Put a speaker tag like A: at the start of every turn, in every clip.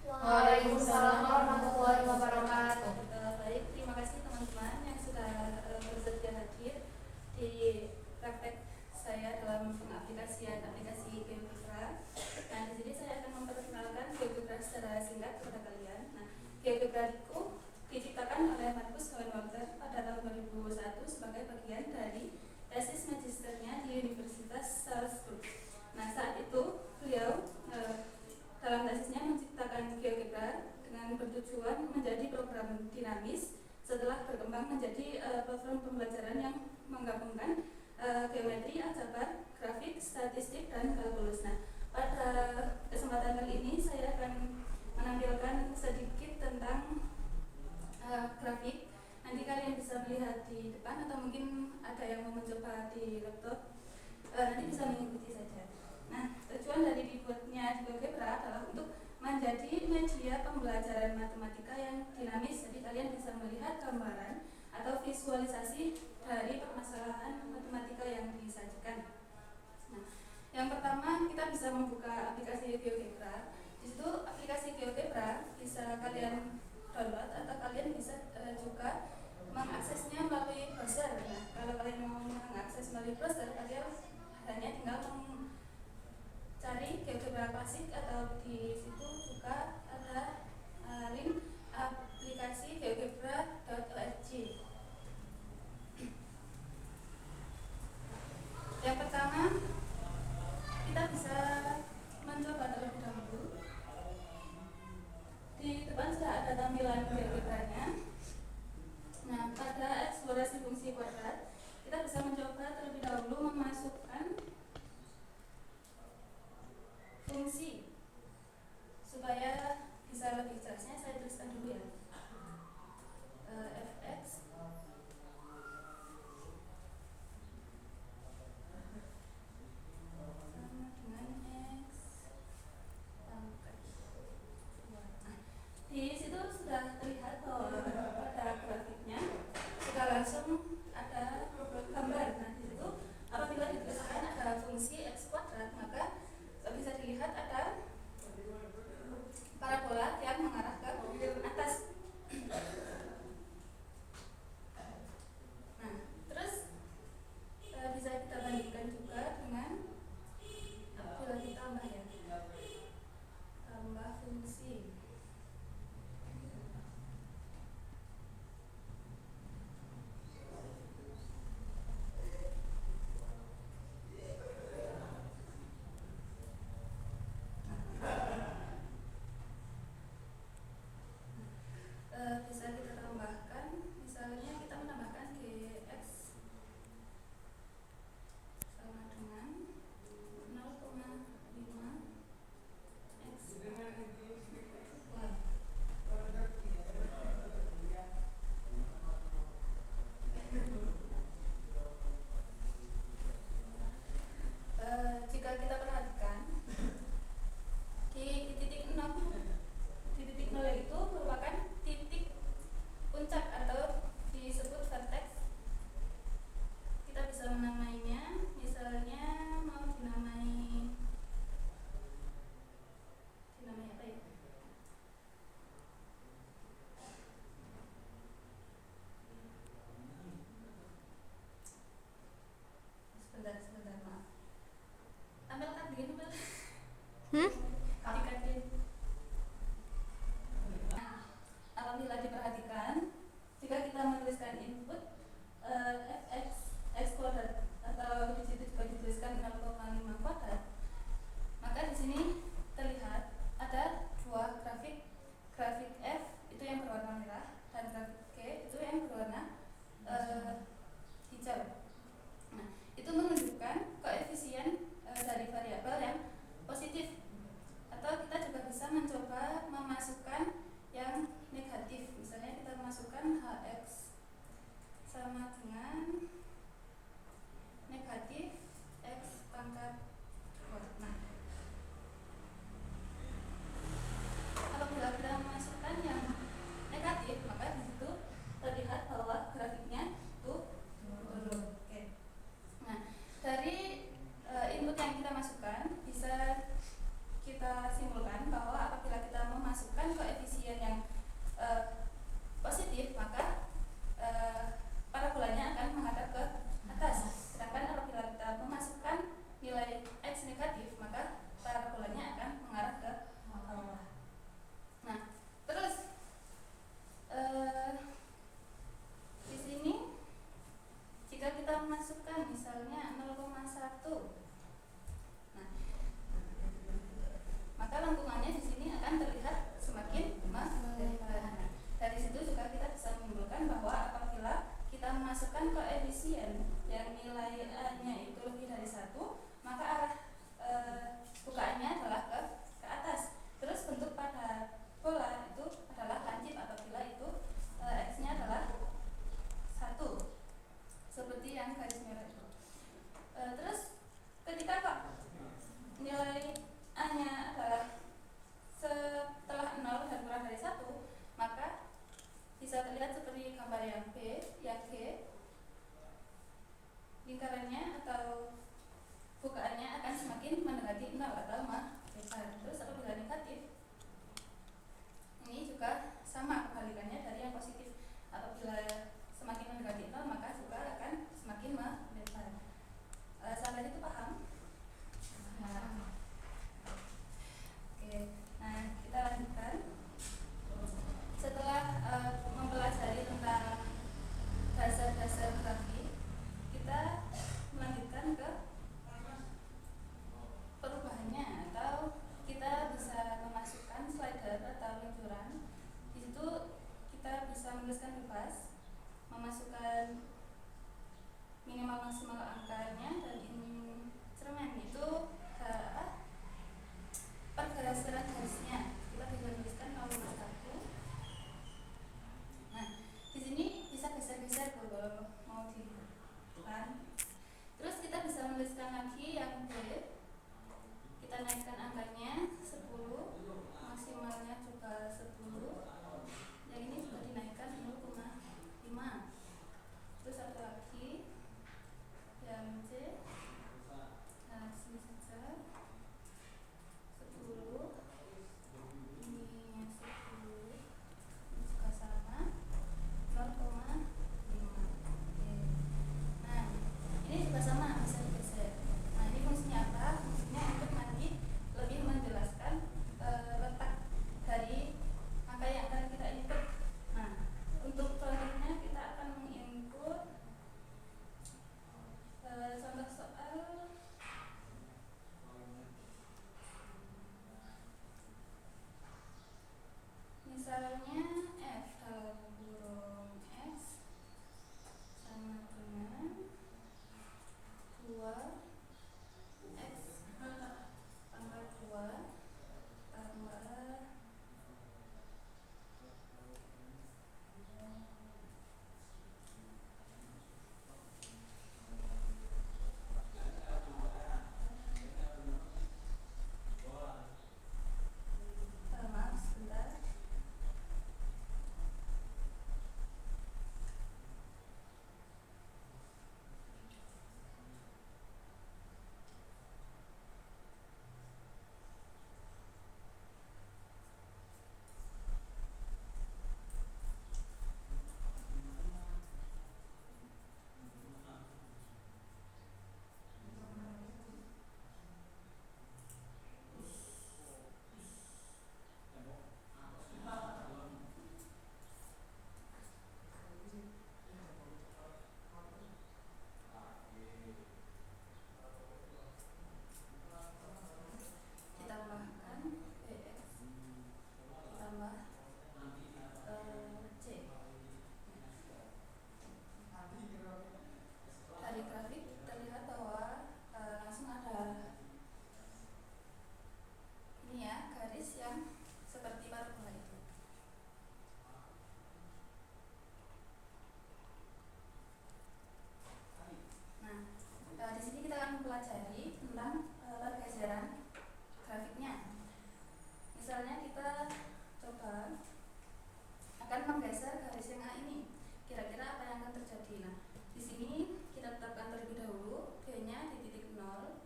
A: Waalaikumsalam warahmatullahi wabarakatuh.
B: Baik, terima kasih teman-teman yang sudah bersedia hadir di praktek saya dalam pengaplikasian aplikasi GeoGebra. Nah, di sini saya akan memperkenalkan GeoGebra secara singkat kepada kalian. Nah, GeoGebra itu diciptakan oleh Marcus Cohen Walker pada tahun 2001 sebagai bagian dari tesis magisternya di Universitas Salzburg. Nah, saat itu beliau dalam tesisnya menciptakan GeoGebra dengan bertujuan menjadi program dinamis setelah berkembang menjadi platform pembelajaran yang menggabungkan geometri, aljabar, grafik, statistik, dan kalkulus. Nah, pada kesempatan kali ini saya akan menampilkan sedikit tentang grafik. Nanti kalian bisa melihat di depan atau mungkin ada yang mau mencoba di laptop, nanti bisa mengikuti saja. Nah, tujuan dari dibuatnya GeoGebra adalah untuk menjadi media pembelajaran matematika yang dinamis. Jadi kalian bisa melihat gambaran atau visualisasi dari permasalahan matematika yang disajikan. Nah, yang pertama kita bisa membuka aplikasi GeoGebra. Di situ aplikasi GeoGebra bisa kalian download atau kalian bisa juga mengaksesnya melalui browser. Nah, kalau kalian mau mengakses melalui browser, kalian hanya tinggal cari GeoGebra Classic atau di situ juga ada link aplikasi geogebra.org. Yang pertama kita bisa mencoba terlebih dahulu. Di depan sudah ada tampilan GeoGebra-nya. Nah, pada eksplorasi fungsi kuadrat kita bisa mencoba terlebih dahulu memasukkan fungsi menuliskan bebas, memasukkan minimal maksimal angkanya, dan instrumen itu pergeseran garisnya kita bisa tuliskan 0,1. Nah, di sini bisa geser-geser kalau mau ditentukan. Terus kita bisa menuliskan lagi yang B, kita naikkan angkanya 10, maksimalnya juga 10. Yang ini juga dinaikkan 0,5. Terus satu lagi yang C, nah disini saja 10, ini 10, ini juga sama 0,5. Nah, ini juga sama, bisa digeser. Nah, ini fungsinya apa? Fungsinya untuk nanti lebih menjelaskan letak dari angka yang akan kita input. Nah, untuk selanjutnya kita akan menginput contoh soal misalnya F dalam kurung X sama dengan 2 X pangkat 2 tambah 2 ditambahkan BX ditambah C. Dari grafik terlihat bahwa langsung ada ini ya, garis yang seperti parabola itu. Nah, di sini kita akan mempelajari tentang pergeseran grafiknya. Misalnya kita coba akan menggeser garis yang A ini. Kira-kira apa yang akan terjadi? Nah, di sini kita tetapkan terlebih dahulu B-nya di titik 0.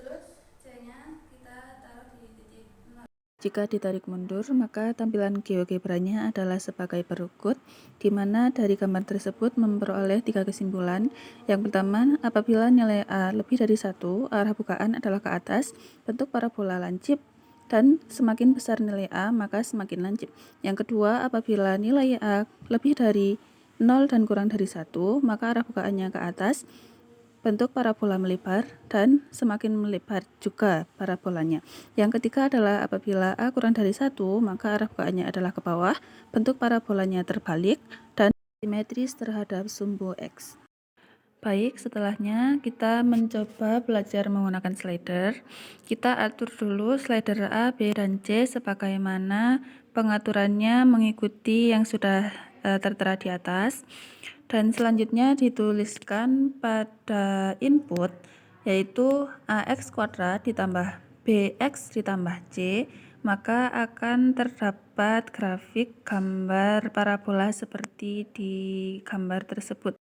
B: Terus C-nya kita taruh di titik 0.
C: Jika ditarik mundur, maka tampilan GeoGebra-nya adalah sebagai berikut, di mana dari gambar tersebut memperoleh 3 kesimpulan. Yang pertama, apabila nilai A lebih dari 1, arah bukaan adalah ke atas, bentuk parabola lancip, dan semakin besar nilai A, maka semakin lancip. Yang kedua, apabila nilai A lebih dari 0 dan kurang dari 1, maka arah bukaannya ke atas, bentuk parabola melebar, dan semakin melebar juga parabolanya. Yang ketiga adalah apabila A kurang dari 1, maka arah bukaannya adalah ke bawah, bentuk parabolanya terbalik, dan simetris terhadap sumbu X. Baik, setelahnya kita mencoba belajar menggunakan slider. Kita atur dulu slider A, B, dan C sebagaimana pengaturannya mengikuti yang sudah tertera di atas. Dan selanjutnya dituliskan pada input, yaitu AX kuadrat ditambah BX ditambah C, maka akan terdapat grafik gambar parabola seperti di gambar tersebut.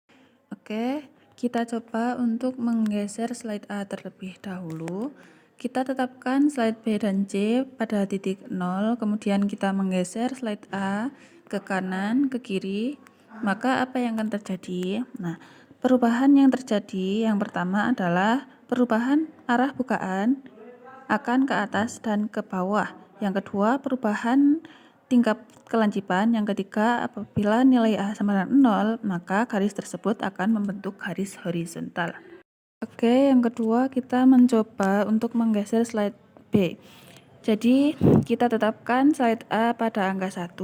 C: Oke, kita coba untuk menggeser slide A terlebih dahulu. Kita tetapkan slide B dan C pada titik 0, kemudian kita menggeser slide A ke kanan, ke kiri. Maka apa yang akan terjadi? Nah, perubahan yang terjadi yang pertama adalah perubahan arah bukaan akan ke atas dan ke bawah. Yang kedua, perubahan tingkat kelancipan. Yang ketiga, apabila nilai A sama dengan 0, maka garis tersebut akan membentuk garis horizontal. Oke, yang kedua kita mencoba untuk menggeser slide B. Jadi, kita tetapkan slide A pada angka 1,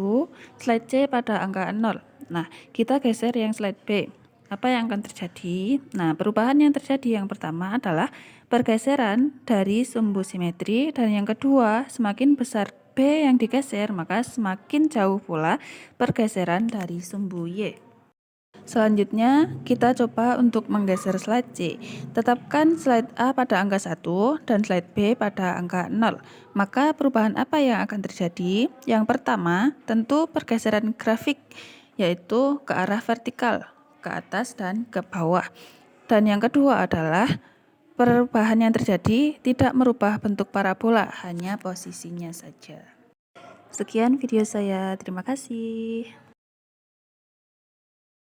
C: slide C pada angka 0. Nah, kita geser yang slide B. Apa yang akan terjadi? Nah, perubahan yang terjadi yang pertama adalah pergeseran dari sumbu simetri, dan yang kedua, semakin besar B yang digeser, maka semakin jauh pula pergeseran dari sumbu Y. Selanjutnya, kita coba untuk menggeser slide C. Tetapkan slide A pada angka 1 dan slide B pada angka 0. Maka perubahan apa yang akan terjadi? Yang pertama, tentu pergeseran grafik, yaitu ke arah vertikal, ke atas dan ke bawah. Dan yang kedua adalah perubahan yang terjadi tidak merubah bentuk parabola, hanya posisinya saja. Sekian video saya, terima kasih.